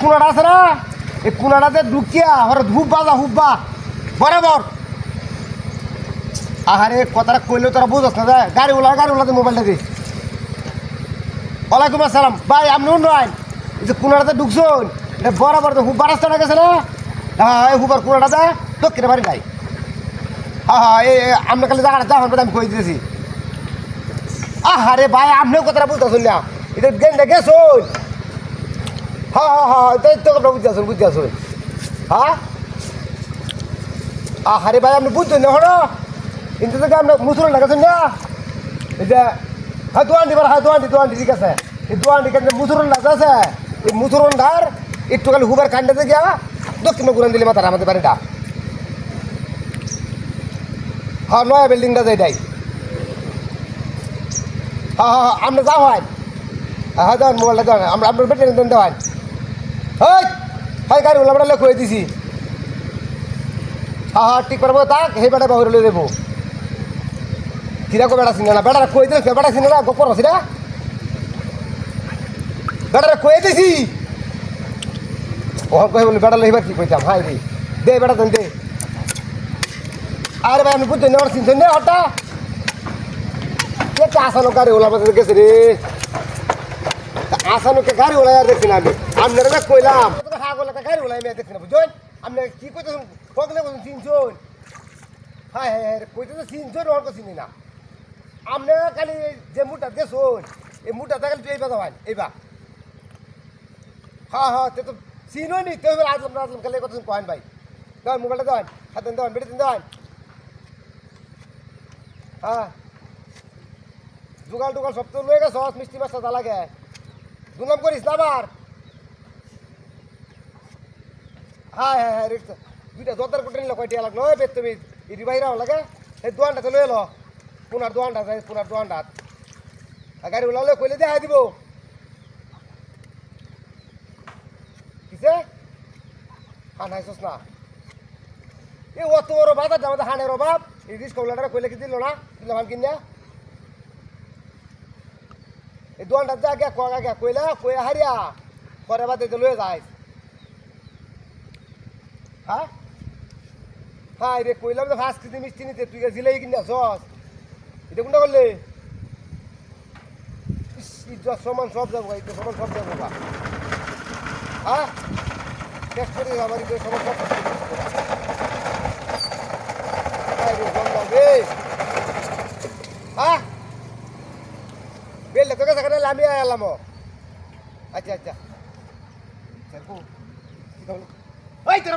কুনাটা আছে না এই কুনাটাতে ঢুকিয়া আমার হুব্বা বরাবর। আহারে কথাটা কইলেও তোরা বুঝস না যায় গাড়িওয়ালাতে মোবাইলটা দিই। ওয়ালাইকুম আসসালাম ভাই, আপনি নয় এই যে কুনাটাতে ঢুকছুন এটা বরাবর তো হুব্বা রাস্তাটা গেছে না, হ্যাঁ এই হুব্বার কুনাটাতে দক্ষিণে বাড়ি নাই। হ্যাঁ এই আমরা খালি জায়গাটা যাওয়ার আমি কই দিয়েছি। আহারে ভাই আপনিও কথাটা বুঝতেছুন না, এটা গেন্দা গেছুন। হ্যাঁ তাই তো আপনার বুঝতে আসুন। হ্যাঁ আহারে ভাই আপনি বুঝছেন না হলো কিন্তু থেকে আপনার মুসুর লাগাচ্ছেন না এই যে হ্যাঁ দোয়ান্ডি ঠিক আছে। এই দোয়ান্ডি কেন মুসুরন লাগা আছে, এই মুসুরনটার একটু খালি হুবার কান্ডাতে গিয়া দক্ষিণে ঘুরান দিলে মাথার আমাদের বাড়িটা। হ্যাঁ নয়া বিল্ডিংটা যাইটাই। হ্যাঁ আমরা যাও হয়। হ্যাঁ দেওয়ান মোবাইলটা দেওয়ান, আমরা আপনার বেটে দেওয়ান। হ্যাঁ গাড়ি ওলা লেখ হয়ে দিছি। হ্যাঁ ঠিক পারবো তাক সেই বেটা বাহুরে লই দেবো। কিরকম বেড়া চিনে না, বেটারা কই দিয়েছে, বেটা চিনে না গোপর আছে না, বেটারা কয়ে দিছি। ওখান কয়ে বলি বেটা লইবার কি কইতাম। হাই রে দে বেটা দেন দে। আরে ভাই আমি বুঝছেন না, চিনছেন না হঠাৎ একটা আসানো গাড়ি ওলা বাজাতে গেছে রে। আসানোকে গাড়ি ওলাই আর দেখছি না আমি, আপনারা কইলাম গাড়ি ওলাই আমি দেখছি না বুঝছেন। আপনি কি কইতেছেন পগলে বলছেন চিনছুন। হ্যাঁ কইতেছে চিনছুন ওর তো চিনি না। আপনি খালি যে মুটা গেছুন এই মুটাতে খালি এইবা যাবেন এইবা। হ্যাঁ তো চিনোই নি তো আসলাম খালি কথা কহেন ভাই। দেন মোবাইলটা দেন, হাতে দেন বেটে দেন। হ্যাঁ জোগাল টোগাল সব তো লয়ে গেছ, মিষ্টি মাছটা তা লাগে দুনাম করিস না আবার। হ্যাঁ রিক্সা দুইটা জোরদার কোটে নিল কয়টি লাগলো বেদ তুমি ইডি বাইরা লাগে এই দোয়ানটাতে লয়ে এলো পুনার দোয়ানটা পুনার দোয়ানটা গাড়ি ওলালে কইলে দেখাই দিব কিসে হান হাইছস না। এ অত বড় বাজার আমাদের হানের অভাব, এই রিক্সা ওলাটা কইলে কি দিল না দিল হান কিনা এই দোয়ানটা যা গিয়া কয়া গিয়া কইলা কইয়া হারিয়া পরে বাদে লয়ে যায়। হ্যাঁ রে কইলাম তো 5 কেজি মিষ্টি নিতে তুই জিলাই কিনা সস এটা কোনটা করলে ইজ্জত সমান সব যাবো এটা সমান সব যাবো বা। হ্যাঁ টেস্ট করে আমার সমান সব হ্যাঁ বেললে তোকে সেখানে আমি এলাম। আচ্ছা ওই তোর